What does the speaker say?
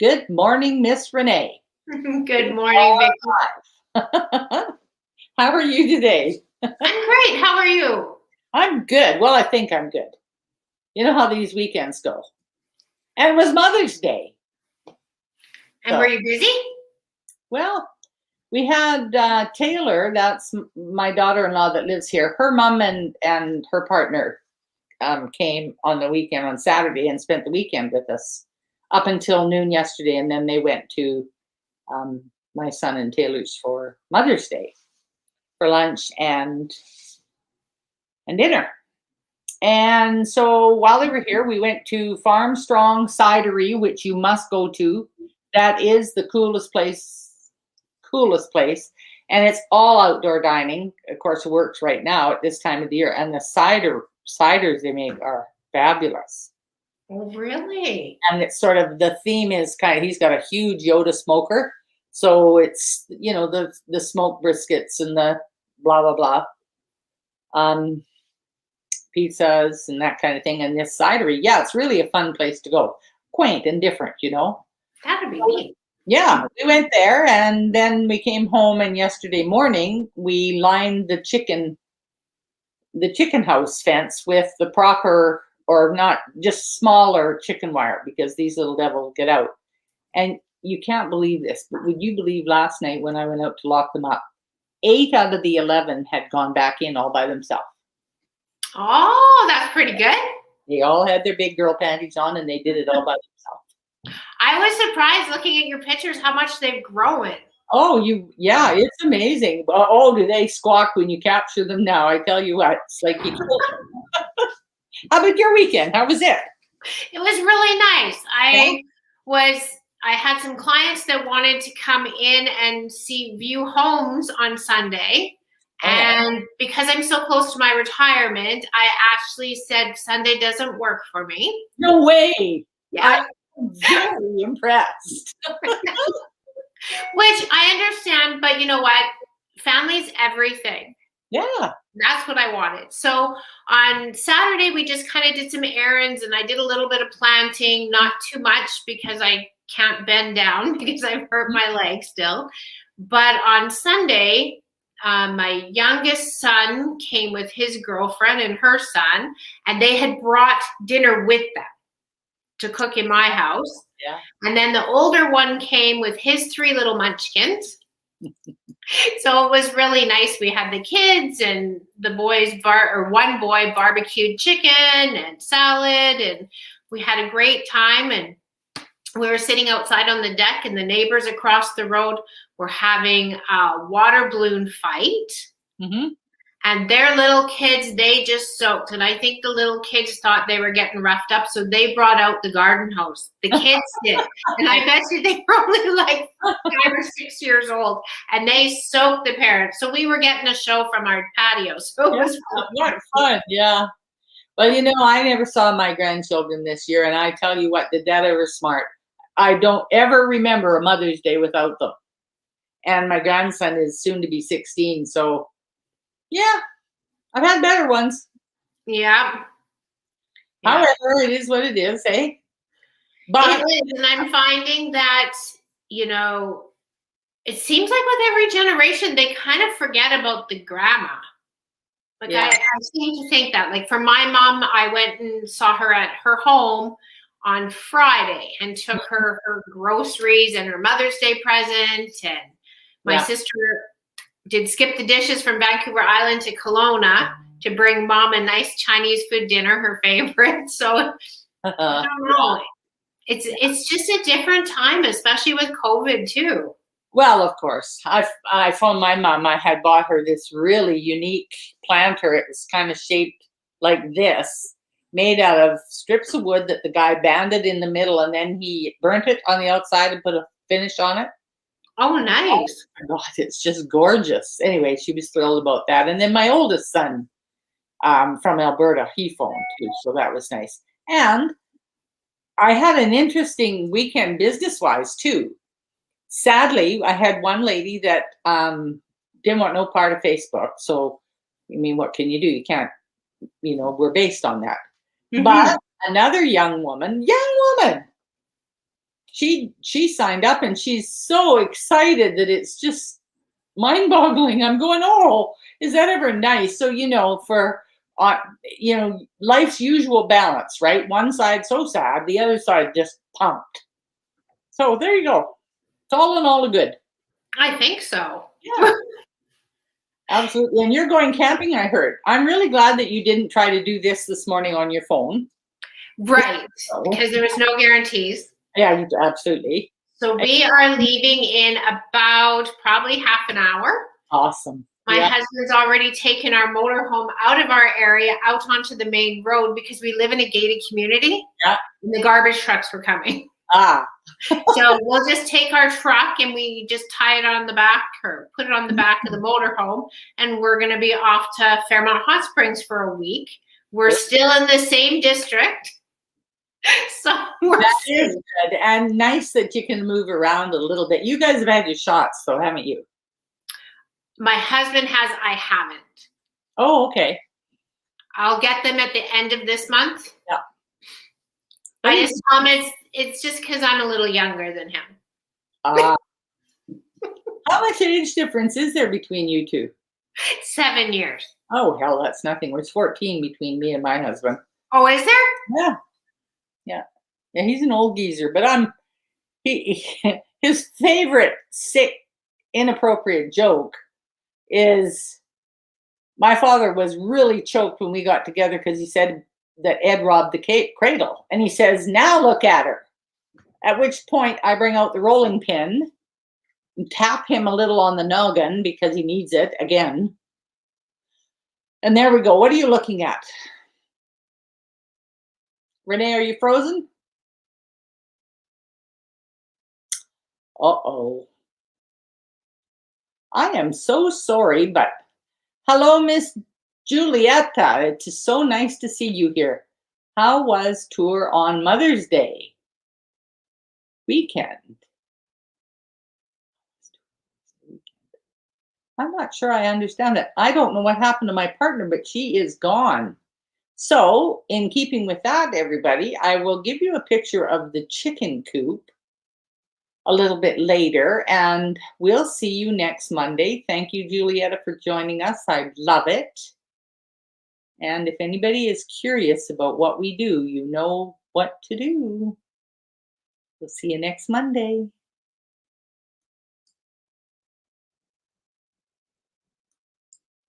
Good morning, Miss Renee. Good morning, Vicky. How are you today? I'm great. How are you? I'm good. Well, I think I'm good. You know how these weekends go. And it was Mother's Day. And were you busy? Well, we had Taylor, that's my daughter-in-law that lives here. Her mom and her partner came on the weekend on Saturday and spent the weekend with us up until noon yesterday. And then they went to my son and Taylor's for Mother's Day for lunch and dinner. And so while they were here, we went to Farm Strong Cidery, which you must go to. That is the coolest place. And it's all outdoor dining. Of course, it works right now at this time of the year. And the ciders they make are fabulous. Oh, really? And it's sort of, the theme is he's got a huge Yoda smoker. So it's, the smoked briskets and the blah, blah, blah. Pizzas and that kind of thing. And this cidery, yeah, it's really a fun place to go. Quaint and different, That'd be neat. Yeah, we went there and then we came home, and yesterday morning we lined the chicken house fence with the proper, or not, just smaller chicken wire, because these little devils get out. And you can't believe this, but would you believe last night when I went out to lock them up, 8 out of the 11 had gone back in all by themselves. Oh, that's pretty good. They all had their big girl panties on and they did it all by themselves. I was surprised looking at your pictures how much they've grown. Oh, yeah, it's amazing. Oh, do they squawk when you capture them now? I tell you what, it's like you killed them. How about your weekend? How was it? It was really nice. I had some clients that wanted to come in and view homes on Sunday. And because I'm so close to my retirement, I actually said Sunday doesn't work for me. No way. Yeah. I'm very impressed. Which I understand, but you know what? Family's everything. Yeah. That's what I wanted. So on Saturday, we just kind of did some errands, and I did a little bit of planting, not too much because I can't bend down because I've hurt my leg still. But on Sunday, my youngest son came with his girlfriend and her son, and they had brought dinner with them to cook in my house. Yeah. And then the older one came with his 3 little munchkins. So it was really nice. We had the kids and the boys, one boy barbecued chicken and salad, and we had a great time. And we were sitting outside on the deck, and the neighbors across the road were having a water balloon fight. Mm-hmm. And their little kids, they just soaked. And I think the little kids thought they were getting roughed up, so they brought out the garden hose. The kids did. And I bet you they were only like 5 or 6 years old. And they soaked the parents. So we were getting a show from our patio. So it was fun. Yeah. Well, I never saw my grandchildren this year. And I tell you what, did that ever smart. I don't ever remember a Mother's Day without them. And my grandson is soon to be 16. So, yeah, I've had better ones. Yeah. However, it is what it is, eh? But it is, and I'm finding that, it seems like with every generation, they kind of forget about the grandma. Like I seem to think that. Like for my mom, I went and saw her at her home on Friday and took her groceries and her Mother's Day present. And my sister did skip the dishes from Vancouver Island to Kelowna to bring Mom a nice Chinese food dinner, her favorite. So I don't know. It's just a different time, especially with COVID too. Well, of course. I phoned my mom. I had bought her this really unique planter. It was kind of shaped like this, made out of strips of wood that the guy banded in the middle, and then he burnt it on the outside and put a finish on it. Oh, nice. Oh my God, it's just gorgeous. Anyway, she was thrilled about that. And then my oldest son from Alberta, he phoned too, so that was nice. And I had an interesting weekend business-wise too. Sadly, I had one lady that didn't want no part of Facebook. So, what can you do? You can't, we're based on that. Mm-hmm. But another young woman, she signed up and she's so excited that it's just mind-boggling. I'm going, oh, is that ever nice? So for life's usual balance, right? One side so sad, the other side just pumped. So there you go. It's all in all a good. I think so. Yeah. Absolutely. And you're going camping, I heard. I'm really glad that you didn't try to do this morning on your phone. Right. Because there was no guarantees. Yeah, absolutely. So we are leaving in about probably half an hour. Awesome. My husband's already taken our motorhome out of our area, out onto the main road, because we live in a gated community. Yeah. And the garbage trucks were coming. So we'll just take our truck and we just tie it on the back or put it on the back of the motorhome, and we're going to be off to Fairmont Hot Springs for a week. We're still in the same district. So that is good and nice that you can move around a little bit. You guys have had your shots, though, haven't you? My husband has. I haven't. Oh, okay. I'll get them at the end of this month. Yeah. I just tell him it's just because I'm a little younger than him. How much age difference is there between you two? 7 years. Oh, hell, that's nothing. There's 14 between me and my husband. Oh, is there? Yeah, he's an old geezer, but his favorite sick, inappropriate joke is my father was really choked when we got together because he said that Ed robbed the cradle. And he says, now look at her. At which point I bring out the rolling pin and tap him a little on the noggin because he needs it again. And there we go. What are you looking at? Renee, are you frozen? Uh-oh. I am so sorry, but hello, Miss Julieta. It is so nice to see you here. How was tour on Mother's Day weekend? I'm not sure I understand it. I don't know what happened to my partner, but she is gone. So, in keeping with that, everybody, I will give you a picture of the chicken coop a little bit later, and we'll see you next Monday. Thank you, Julieta, for joining us. I love it. And if anybody is curious about what we do, you know what to do. We'll see you next Monday.